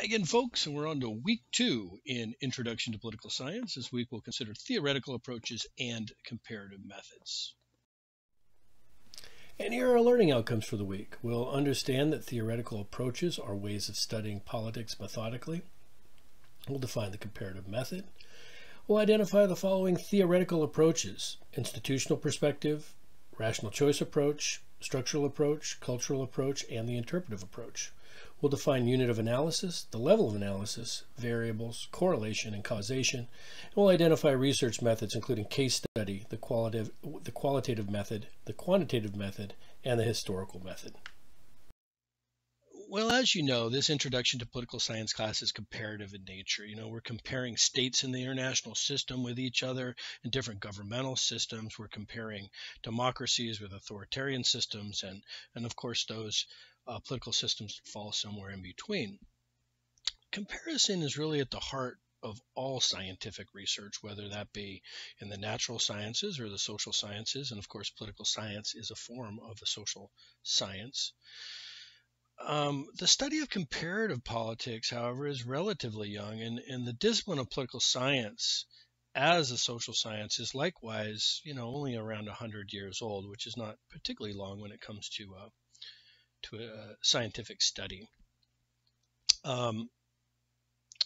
Hi again, folks, and we're on to week 2 in Introduction to Political Science. This week we'll consider theoretical approaches and comparative methods. And here are our learning outcomes for the week. We'll understand that theoretical approaches are ways of studying politics methodically. We'll define the comparative method. We'll identify the following theoretical approaches: institutional perspective, rational choice approach, structural approach, cultural approach, and the interpretive approach. We'll define unit of analysis, the level of analysis, variables, correlation, and causation. And we'll identify research methods, including case study, the qualitative method, the quantitative method, and the historical method. Well, as you know, this Introduction to Political Science class is comparative in nature. We're comparing states in the international system with each other and different governmental systems. We're comparing democracies with authoritarian systems, and of course, those political systems fall somewhere in between. Comparison is really at the heart of all scientific research, whether that be in the natural sciences or the social sciences, and of course, political science is a form of a social science. The study of comparative politics, however, is relatively young, and the discipline of political science as a social science is likewise, only around 100 years old, which is not particularly long when it comes to a scientific study.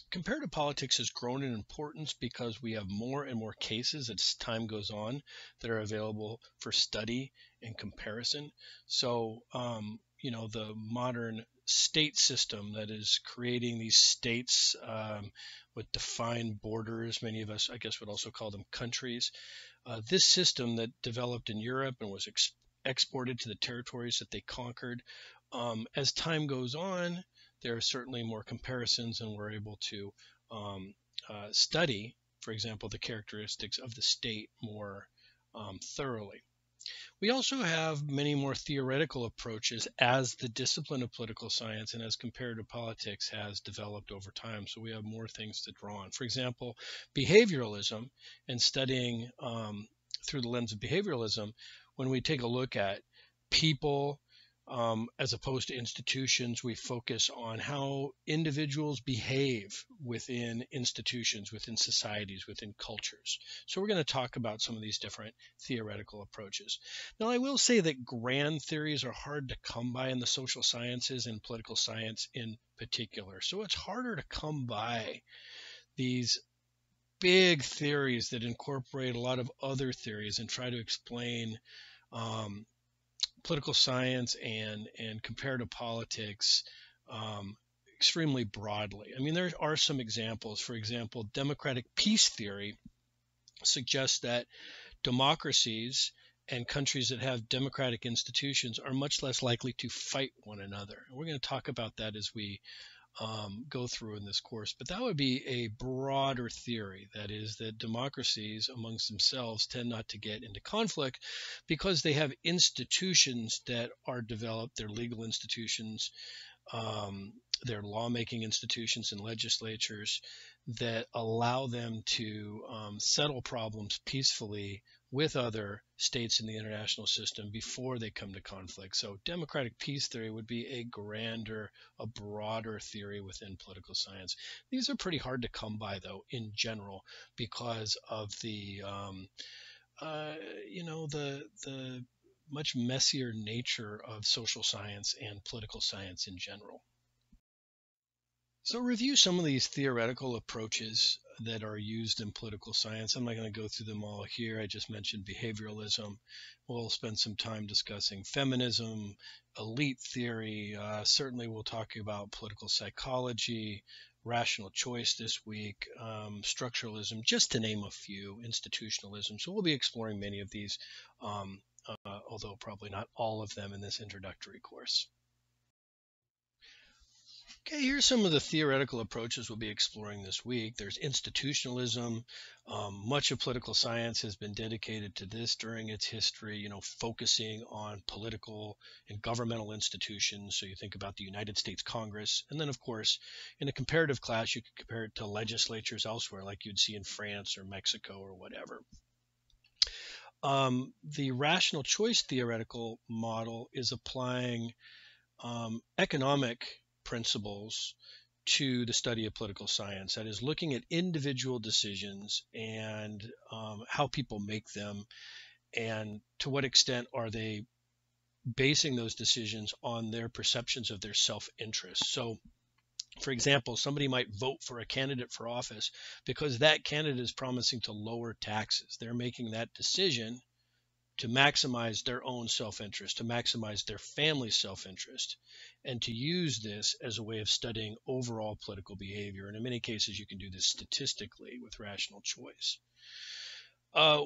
Comparative politics has grown in importance because we have more and more cases as time goes on that are available for study and comparison. So, the modern state system that is creating these states with defined borders, many of us, I guess, would also call them countries. This system that developed in Europe and was exported to the territories that they conquered, as time goes on, there are certainly more comparisons, and we're able to study, for example, the characteristics of the state more thoroughly. We also have many more theoretical approaches as the discipline of political science and as comparative politics has developed over time. So we have more things to draw on. For example, behavioralism, and studying through the lens of behavioralism, when we take a look at people as opposed to institutions, we focus on how individuals behave within institutions, within societies, within cultures. So we're going to talk about some of these different theoretical approaches. Now, I will say that grand theories are hard to come by in the social sciences and political science in particular. So it's harder to come by these big theories that incorporate a lot of other theories and try to explain political science and comparative politics extremely broadly. I mean, there are some examples. For example, democratic peace theory suggests that democracies and countries that have democratic institutions are much less likely to fight one another. And we're going to talk about that as we go through in this course, but that would be a broader theory. That is, that democracies amongst themselves tend not to get into conflict because they have institutions that are developed, their legal institutions, their lawmaking institutions and legislatures that allow them to settle problems peacefully with other states in the international system before they come to conflict. So democratic peace theory would be a grander, a broader theory within political science. These are pretty hard to come by, though, in general, because of the the much messier nature of social science and political science in general. So review some of these theoretical approaches that are used in political science. I'm not going to go through them all here. I just mentioned behavioralism. We'll spend some time discussing feminism, elite theory. Certainly we'll talk about political psychology, rational choice this week, structuralism, just to name a few, institutionalism. So we'll be exploring many of these, although probably not all of them in this introductory course. Okay, here's some of the theoretical approaches we'll be exploring this week. There's institutionalism. Much of political science has been dedicated to this during its history, focusing on political and governmental institutions. So you think about the United States Congress. And then, of course, in a comparative class, you could compare it to legislatures elsewhere, like you'd see in France or Mexico or whatever. The rational choice theoretical model is applying economic principles to the study of political science. That is looking at individual decisions and how people make them, and to what extent are they basing those decisions on their perceptions of their self-interest. So, for example, somebody might vote for a candidate for office because that candidate is promising to lower taxes. They're making that decision to maximize their own self-interest, to maximize their family's self-interest, and to use this as a way of studying overall political behavior. And in many cases, you can do this statistically with rational choice.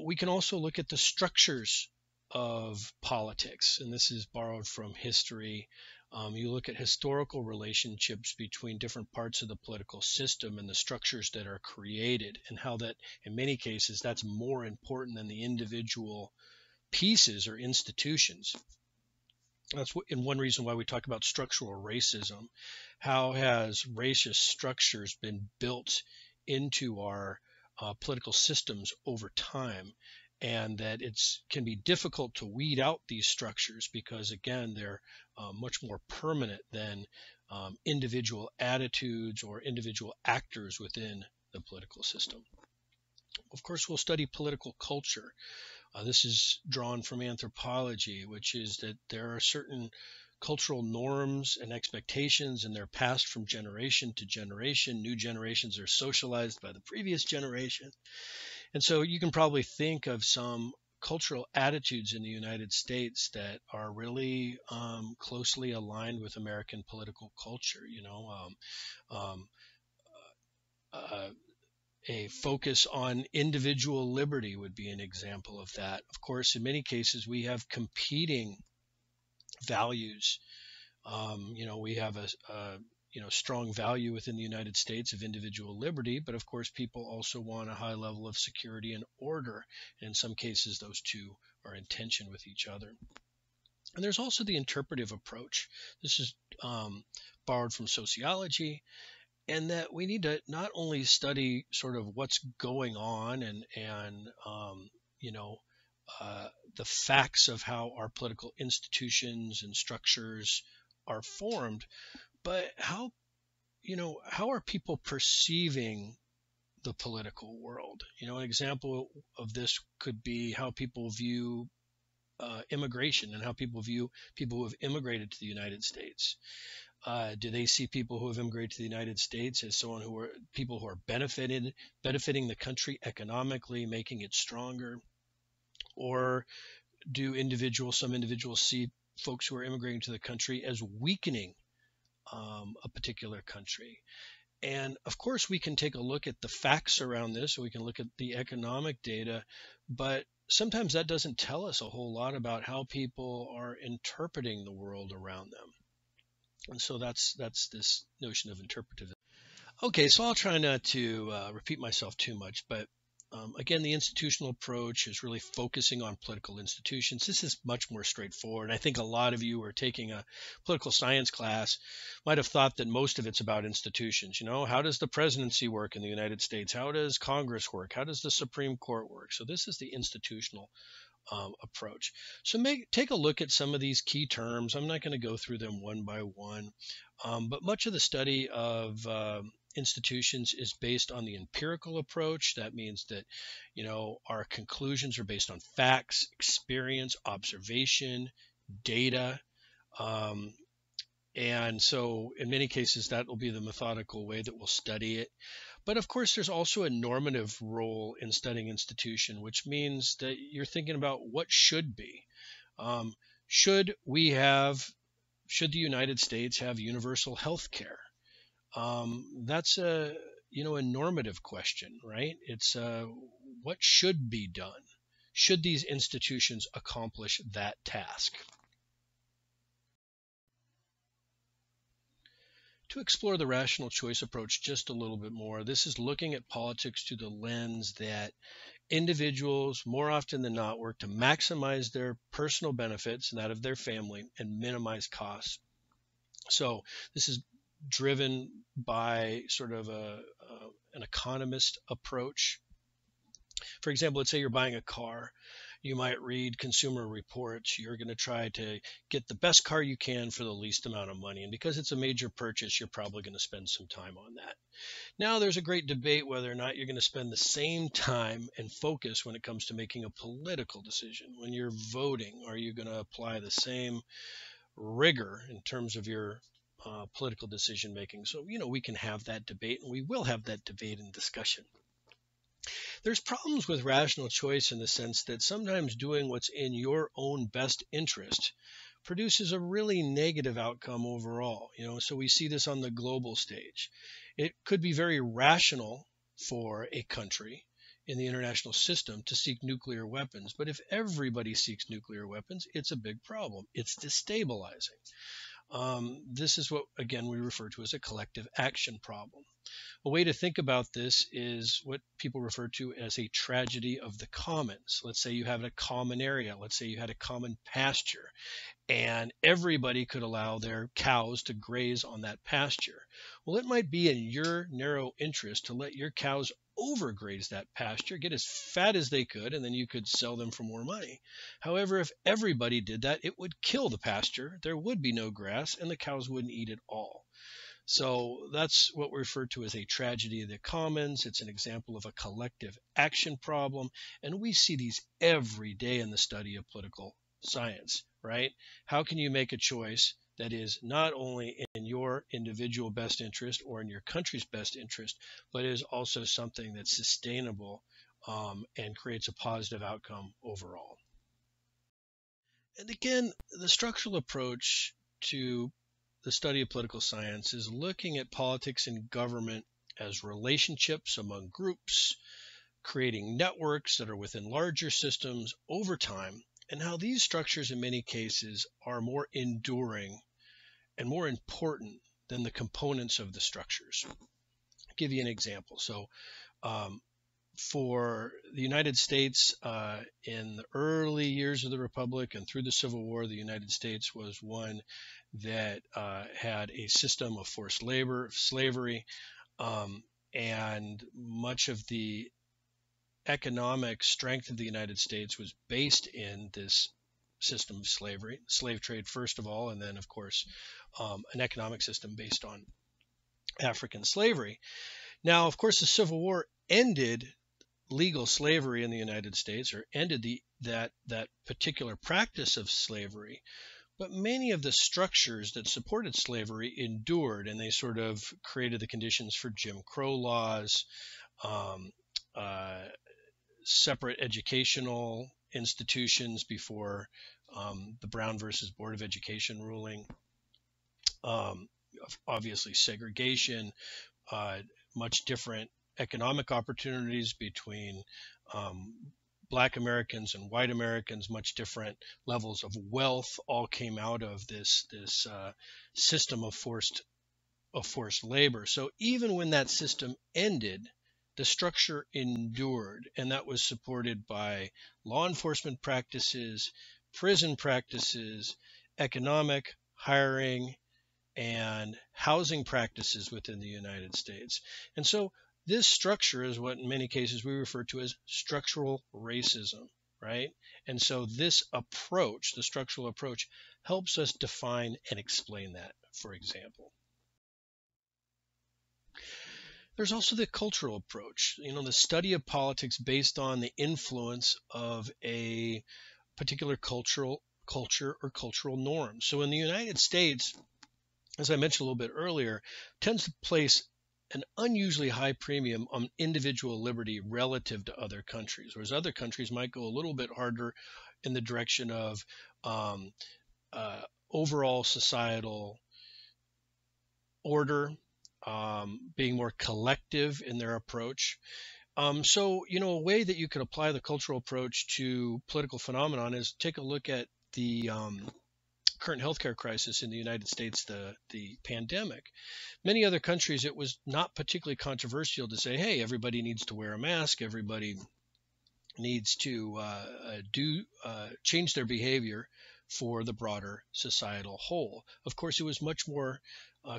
We can also look at the structures of politics, and this is borrowed from history. You look at historical relationships between different parts of the political system and the structures that are created, and how that, in many cases, that's more important than the individual pieces or institutions. That's one reason why we talk about structural racism. How has racist structures been built into our political systems over time, and that it can be difficult to weed out these structures because, again, they're much more permanent than individual attitudes or individual actors within the political system. Of course, we'll study political culture. This is drawn from anthropology, which is that there are certain cultural norms and expectations, and they're passed from generation to generation. New generations are socialized by the previous generation. And so you can probably think of some cultural attitudes in the United States that are really closely aligned with American political culture. A focus on individual liberty would be an example of that. Of course, in many cases, we have competing values. We have a strong value within the United States of individual liberty, but of course, people also want a high level of security and order. And in some cases, those two are in tension with each other. And there's also the interpretive approach. This is borrowed from sociology, and that we need to not only study sort of what's going on and the facts of how our political institutions and structures are formed, but how are people perceiving the political world? An example of this could be how people view immigration and how people view people who have immigrated to the United States. Do they see people who have immigrated to the United States as people who are benefiting the country economically, making it stronger? Or do some individuals see folks who are immigrating to the country as weakening a particular country? And of course, we can take a look at the facts around this, or we can look at the economic data, but sometimes that doesn't tell us a whole lot about how people are interpreting the world around them. And so that's this notion of interpretive. Okay, so I'll try not to repeat myself too much, but again, the institutional approach is really focusing on political institutions. This is much more straightforward. I think a lot of you who are taking a political science class might have thought that most of it's about institutions. How does the presidency work in the United States? How does Congress work? How does the Supreme Court work? So this is the institutional approach. So take a look at some of these key terms. I'm not going to go through them one by one, but much of the study of institutions is based on the empirical approach. That means that our conclusions are based on facts, experience, observation, data, and so in many cases that will be the methodical way that we'll study it. But of course, there's also a normative role in studying institution, which means that you're thinking about what should be. Should the United States have universal health care? That's a normative question, right? It's what should be done? Should these institutions accomplish that task? To explore the rational choice approach just a little bit more, this is looking at politics through the lens that individuals, more often than not, work to maximize their personal benefits and that of their family and minimize costs. So this is driven by sort of an economist approach. For example, let's say you're buying a car. You might read Consumer Reports. You're going to try to get the best car you can for the least amount of money. And because it's a major purchase, you're probably going to spend some time on that. Now, there's a great debate whether or not you're going to spend the same time and focus when it comes to making a political decision. When you're voting, are you going to apply the same rigor in terms of your political decision making? So, we can have that debate, and we will have that debate and discussion. There's problems with rational choice in the sense that sometimes doing what's in your own best interest produces a really negative outcome overall. So we see this on the global stage. It could be very rational for a country in the international system to seek nuclear weapons, but if everybody seeks nuclear weapons, it's a big problem. It's destabilizing. This is what, again, we refer to as a collective action problem. A way to think about this is what people refer to as a tragedy of the commons. Let's say you have a common area. Let's say you had a common pasture, and everybody could allow their cows to graze on that pasture. Well, it might be in your narrow interest to let your cows overgraze that pasture, get as fat as they could, and then you could sell them for more money. However, if everybody did that, it would kill the pasture. There would be no grass, and the cows wouldn't eat it all. So that's what we refer to as a tragedy of the commons. It's an example of a collective action problem, and we see these every day in the study of political science, right? How can you make a choice that is not only in your individual best interest or in your country's best interest, but is also something that's sustainable and creates a positive outcome overall? And again, the structural approach to the study of political science is looking at politics and government as relationships among groups, creating networks that are within larger systems over time, and how these structures in many cases are more enduring and more important than the components of the structures. I'll give you an example. So for the United States, in the early years of the Republic and through the Civil War, the United States was one that had a system of forced labor, of slavery, and much of the economic strength of the United States was based in this system of slavery, slave trade first of all, and then of course an economic system based on African slavery. Now, of course, the Civil War ended legal slavery in the United States, or ended that particular practice of slavery, but many of the structures that supported slavery endured, and they sort of created the conditions for Jim Crow laws, separate educational institutions before the Brown versus Board of Education ruling, obviously segregation, much different economic opportunities between Black Americans and white Americans, much different levels of wealth, all came out of this system of forced labor. So even when that system ended, the structure endured, and that was supported by law enforcement practices, prison practices, economic, hiring, and housing practices within the United States. And so this structure is what in many cases we refer to as structural racism, right? And so this approach, the structural approach, helps us define and explain that, for example. There's also the cultural approach, the study of politics based on the influence of a particular culture or cultural norm. So in the United States, as I mentioned a little bit earlier, tends to place an unusually high premium on individual liberty relative to other countries, whereas other countries might go a little bit harder in the direction of overall societal order, being more collective in their approach. So, a way that you could apply the cultural approach to political phenomenon is take a look at the current healthcare crisis in the United States, the pandemic. Many other countries, it was not particularly controversial to say, hey, everybody needs to wear a mask, everybody needs to change their behavior for the broader societal whole. Of course, it was much more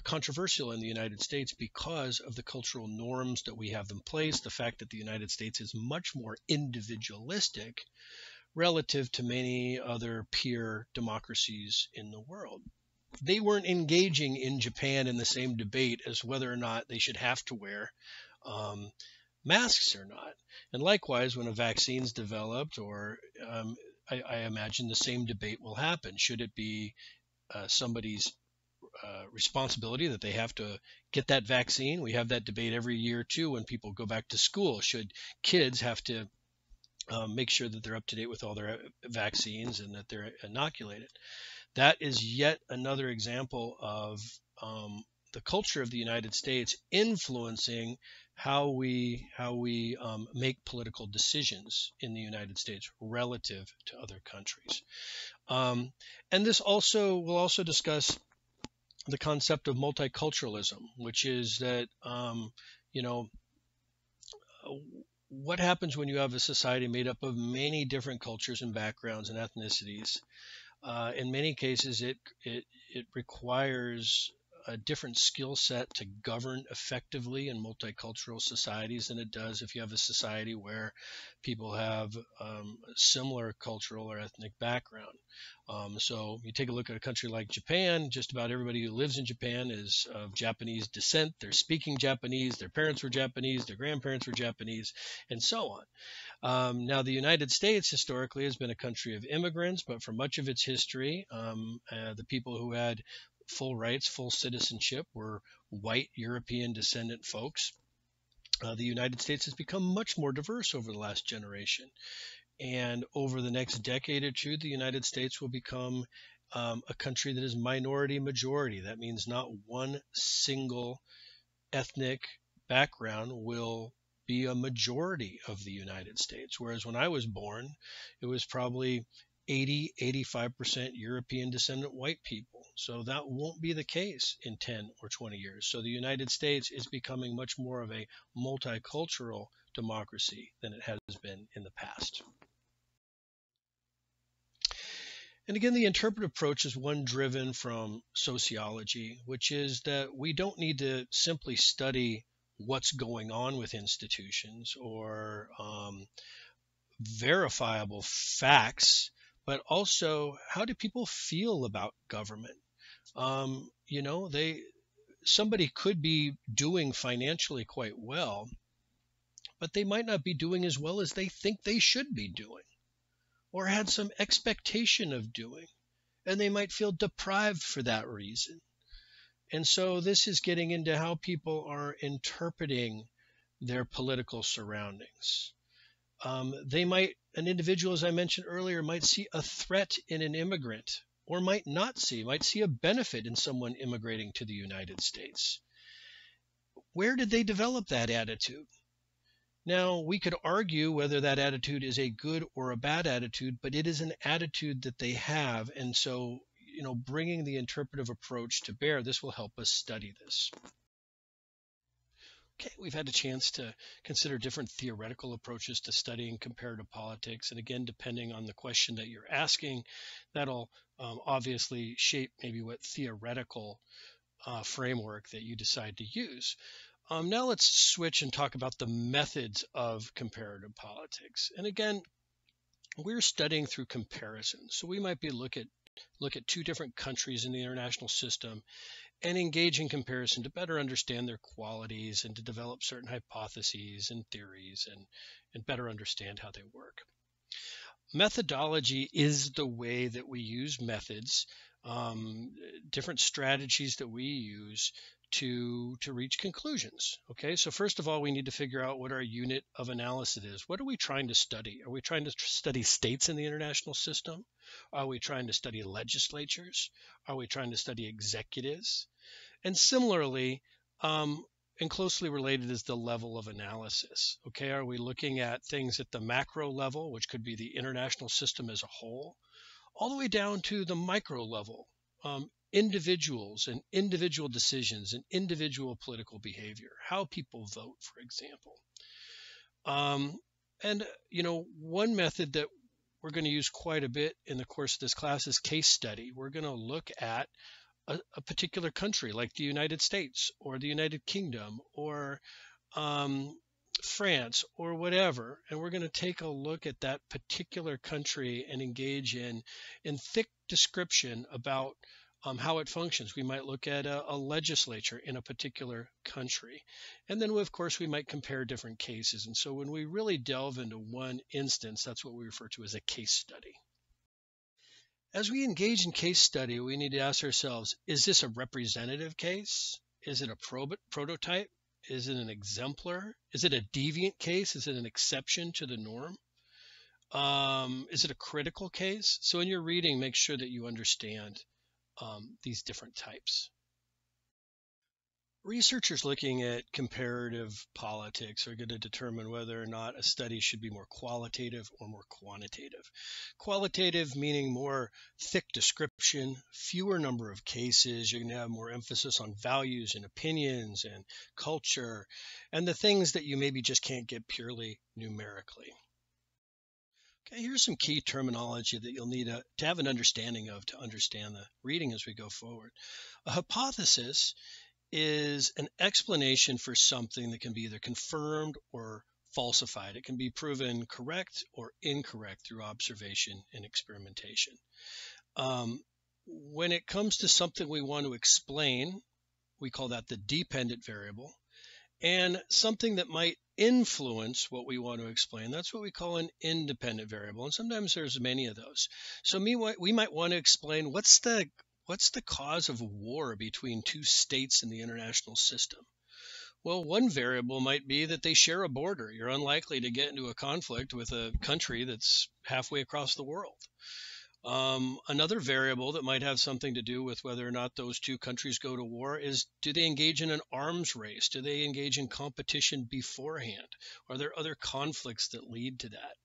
controversial in the United States because of the cultural norms that we have in place, the fact that the United States is much more individualistic relative to many other peer democracies in the world. They weren't engaging in Japan in the same debate as whether or not they should have to wear um, masks or not. And likewise, when a vaccine's developed, or I imagine the same debate will happen. Should it be somebody's responsibility that they have to get that vaccine? We have that debate every year too when people go back to school. Should kids have to make sure that they're up to date with all their vaccines and that they're inoculated? That is yet another example of the culture of the United States influencing how we make political decisions in the United States relative to other countries. And this also will also discuss the concept of multiculturalism, which is that you know what happens when you have a society made up of many different cultures and backgrounds and ethnicities. In many cases, it requires a different skill set to govern effectively in multicultural societies than it does if you have a society where people have a similar cultural or ethnic background. So you take a look at a country like Japan, just about everybody who lives in Japan is of Japanese descent. They're speaking Japanese, their parents were Japanese, their grandparents were Japanese, and so on. Now, the United States historically has been a country of immigrants, but for much of its history, the people who had full rights, full citizenship were white European descendant folks. The United States has become much more diverse over the last generation. And over the next decade or two, the United States will become a country that is minority majority. That means not one single ethnic background will be a majority of the United States. Whereas when I was born, it was probably 85% European descendant white people. So that won't be the case in 10 or 20 years. So the United States is becoming much more of a multicultural democracy than it has been in the past. And again, the interpretive approach is one driven from sociology, which is that we don't need to simply study what's going on with institutions or verifiable facts, but also how do people feel about government? Somebody could be doing financially quite well, but they might not be doing as well as they think they should be doing, or had some expectation of doing, and they might feel deprived for that reason. And so this is getting into how people are interpreting their political surroundings. An individual, as I mentioned earlier, might see a threat in an immigrant, or might see a benefit in someone immigrating to the United States. Where did they develop that attitude? Now, we could argue whether that attitude is a good or a bad attitude, but it is an attitude that they have. And so, bringing the interpretive approach to bear, this will help us study this. Okay, we've had a chance to consider different theoretical approaches to studying comparative politics. And again, depending on the question that you're asking, that'll obviously shape maybe what theoretical framework that you decide to use. Now let's switch and talk about the methods of comparative politics. And again, we're studying through comparison. So we might be look at two different countries in the international system and engage in comparison to better understand their qualities and to develop certain hypotheses and theories and better understand how they work. Methodology is the way that we use methods, different strategies that we use to reach conclusions. Okay, so first of all, we need to figure out what our unit of analysis is. What are we trying to study? Are we trying to study states in the international system? Are we trying to study legislatures? Are we trying to study executives? And similarly, and closely related is the level of analysis. Okay, are we looking at things at the macro level, which could be the international system as a whole, all the way down to the micro level, individuals and individual decisions and individual political behavior, how people vote, for example. One method that we're going to use quite a bit in the course of this class is case study. We're going to look at a particular country like the United States or the United Kingdom or France or whatever, and we're going to take a look at that particular country and engage in thick description about how it functions. We might look at a legislature in a particular country. And then, of course, we might compare different cases. And so when we really delve into one instance, that's what we refer to as a case study. As we engage in case study, we need to ask ourselves, is this a representative case? Is it a prototype? Is it an exemplar? Is it a deviant case? Is it an exception to the norm? Is it a critical case? So in your reading, make sure that you understand these different types. Researchers looking at comparative politics are going to determine whether or not a study should be more qualitative or more quantitative. Qualitative meaning more thick description, fewer number of cases. You're going to have more emphasis on values and opinions and culture and the things that you maybe just can't get purely numerically. Okay, here's some key terminology that you'll need to have an understanding of to understand the reading as we go forward. A hypothesis is an explanation for something that can be either confirmed or falsified. It can be proven correct or incorrect through observation and experimentation. When it comes to something we want to explain, we call that the dependent variable. And something that might influence what we want to explain, that's what we call an independent variable. And sometimes there's many of those. So we might want to explain what's the cause of war between two states in the international system? Well, one variable might be that they share a border. You're unlikely to get into a conflict with a country that's halfway across the world. Another variable that might have something to do with whether or not those two countries go to war is, do they engage in an arms race? Do they engage in competition beforehand? Are there other conflicts that lead to that?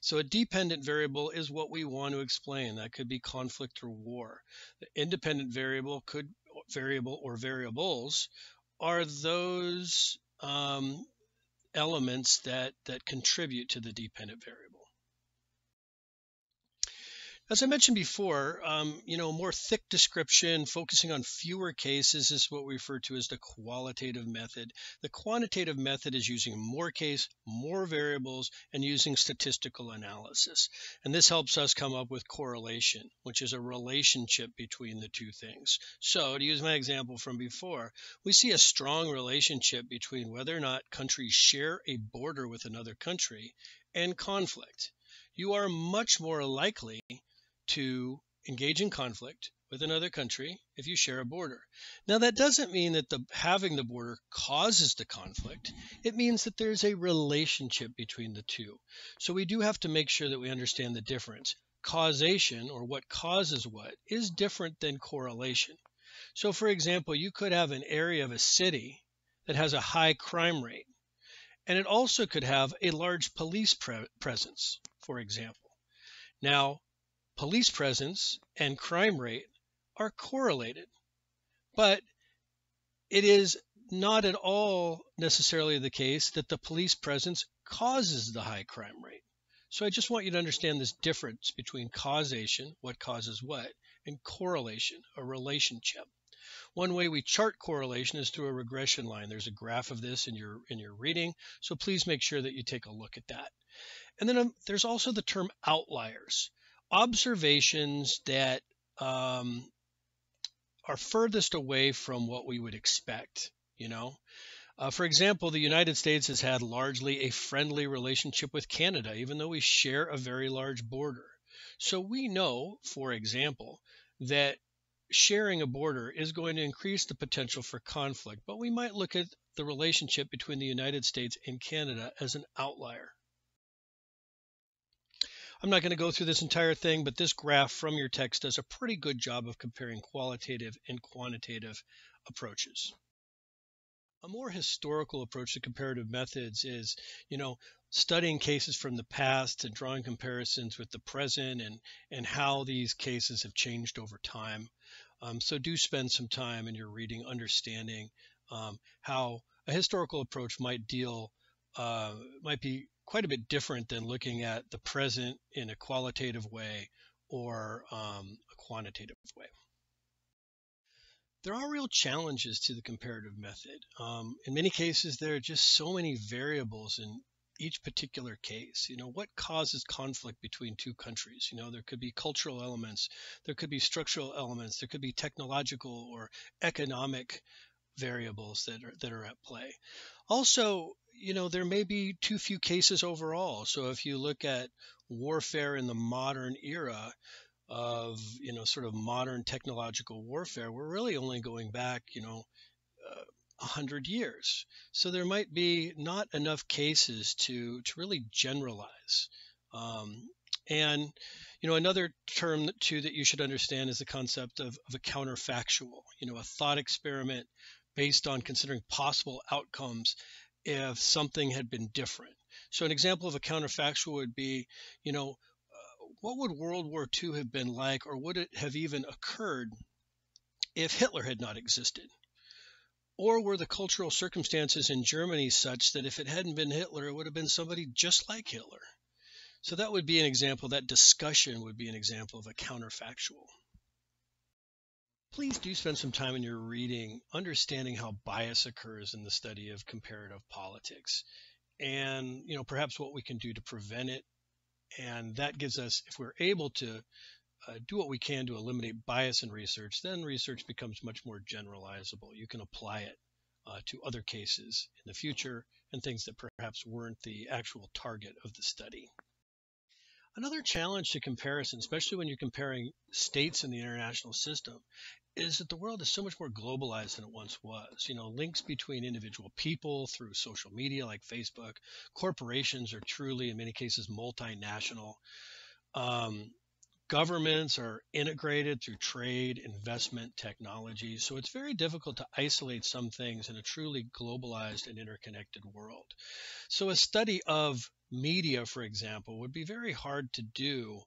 So a dependent variable is what we want to explain. That could be conflict or war. The independent variable or variables are those elements that contribute to the dependent variable. As I mentioned before, more thick description, focusing on fewer cases is what we refer to as the qualitative method. The quantitative method is using more case, more variables, and using statistical analysis. And this helps us come up with correlation, which is a relationship between the two things. So to use my example from before, we see a strong relationship between whether or not countries share a border with another country and conflict. You are much more likely to engage in conflict with another country if you share a border. Now, that doesn't mean that having the border causes the conflict. It means that there's a relationship between the two. So we do have to make sure that we understand the difference. Causation, or what causes what, is different than correlation. So, for example, you could have an area of a city that has a high crime rate, and it also could have a large police presence, for example. Now, police presence and crime rate are correlated, but it is not at all necessarily the case that the police presence causes the high crime rate. So I just want you to understand this difference between causation, what causes what, and correlation, a relationship. One way we chart correlation is through a regression line. There's a graph of this in your reading, so please make sure that you take a look at that. And then there's also the term outliers. Observations that are furthest away from what we would expect, For example, the United States has had largely a friendly relationship with Canada, even though we share a very large border. So we know, for example, that sharing a border is going to increase the potential for conflict, but we might look at the relationship between the United States and Canada as an outlier. I'm not going to go through this entire thing, but this graph from your text does a pretty good job of comparing qualitative and quantitative approaches. A more historical approach to comparative methods is, studying cases from the past and drawing comparisons with the present and how these cases have changed over time. So do spend some time in your reading understanding how a historical approach might be quite a bit different than looking at the present in a qualitative way or a quantitative way. There are real challenges to the comparative method. In many cases, there are just so many variables in each particular case. What causes conflict between two countries? There could be cultural elements, there could be structural elements, there could be technological or economic variables that are at play. Also, there may be too few cases overall. So if you look at warfare in the modern era, of sort of modern technological warfare, we're really only going back 100 years. So there might be not enough cases to really generalize. And another term too that you should understand is the concept of a counterfactual. A thought experiment based on considering possible outcomes if something had been different. So an example of a counterfactual would be, what would World War II have been like, or would it have even occurred if Hitler had not existed? Or were the cultural circumstances in Germany such that if it hadn't been Hitler, it would have been somebody just like Hitler? So that would be an example, that discussion would be an example of a counterfactual. Please do spend some time in your reading understanding how bias occurs in the study of comparative politics, and perhaps what we can do to prevent it. And that gives us, if we're able to do what we can to eliminate bias in research, then research becomes much more generalizable. You can apply it to other cases in the future and things that perhaps weren't the actual target of the study. Another challenge to comparison, especially when you're comparing states in the international system, is that the world is so much more globalized than it once was. Links between individual people through social media like Facebook, corporations are truly, in many cases, multinational. Governments are integrated through trade, investment, technology. So it's very difficult to isolate some things in a truly globalized and interconnected world. So a study of media, for example, would be very hard to do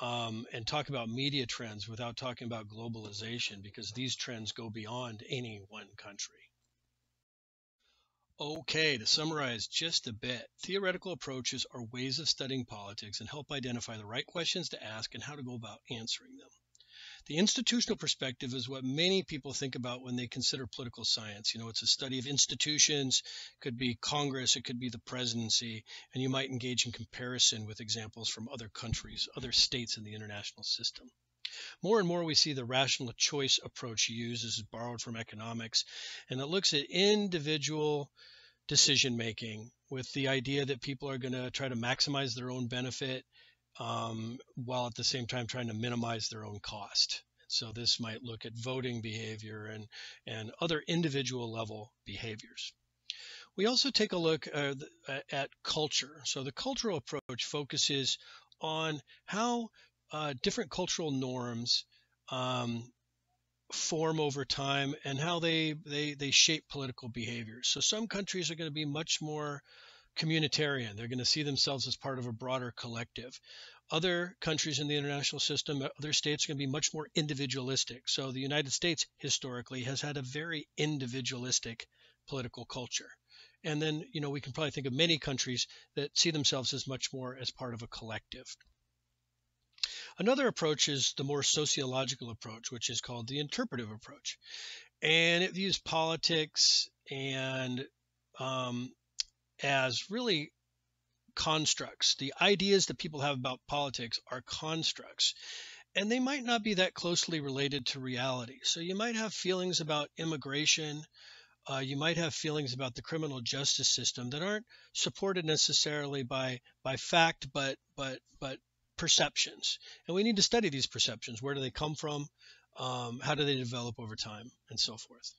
and talk about media trends without talking about globalization, because these trends go beyond any one country. Okay, to summarize just a bit, theoretical approaches are ways of studying politics and help identify the right questions to ask and how to go about answering them. The institutional perspective is what many people think about when they consider political science. It's a study of institutions, it could be Congress, it could be the presidency, and you might engage in comparison with examples from other countries, other states in the international system. More and more we see the rational choice approach used. This is borrowed from economics, and it looks at individual decision making with the idea that people are going to try to maximize their own benefit while at the same time trying to minimize their own cost. So this might look at voting behavior and other individual level behaviors. We also take a look at culture. So the cultural approach focuses on how different cultural norms form over time and how they shape political behaviors. So some countries are going to be much more communitarian. They're going to see themselves as part of a broader collective. Other countries in the international system, other states are going to be much more individualistic. So the United States historically has had a very individualistic political culture. And then, we can probably think of many countries that see themselves as much more as part of a collective. Another approach is the more sociological approach, which is called the interpretive approach. And it views politics and as really constructs. The ideas that people have about politics are constructs, and they might not be that closely related to reality. So you might have feelings about immigration, you might have feelings about the criminal justice system that aren't supported necessarily by fact, but perceptions. And we need to study these perceptions. Where do they come from? How do they develop over time, and so forth.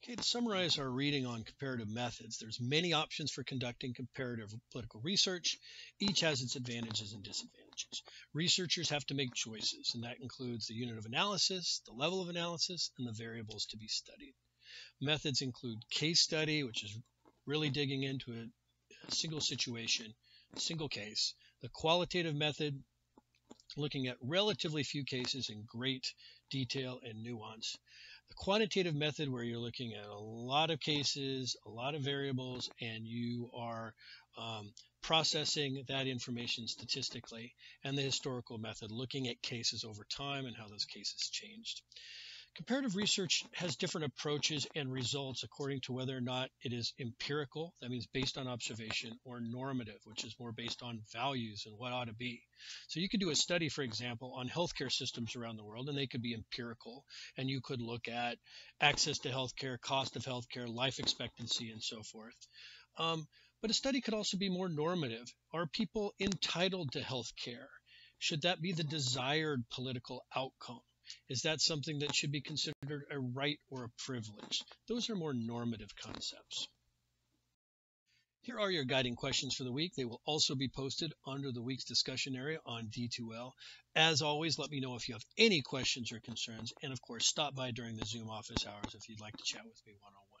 Okay, to summarize our reading on comparative methods, there's many options for conducting comparative political research. Each has its advantages and disadvantages. Researchers have to make choices, and that includes the unit of analysis, the level of analysis, and the variables to be studied. Methods include case study, which is really digging into a single situation, a single case. The qualitative method, looking at relatively few cases in great detail and nuance. The quantitative method, where you're looking at a lot of cases, a lot of variables, and you are processing that information statistically. And the historical method, looking at cases over time and how those cases changed. Comparative research has different approaches and results according to whether or not it is empirical, that means based on observation, or normative, which is more based on values and what ought to be. So you could do a study, for example, on healthcare systems around the world, and they could be empirical, and you could look at access to healthcare, cost of healthcare, life expectancy, and so forth. But a study could also be more normative. Are people entitled to healthcare? Should that be the desired political outcome? Is that something that should be considered a right or a privilege? Those are more normative concepts. Here are your guiding questions for the week. They will also be posted under the week's discussion area on D2L. As always, let me know if you have any questions or concerns. And of course, stop by during the Zoom office hours if you'd like to chat with me one-on-one.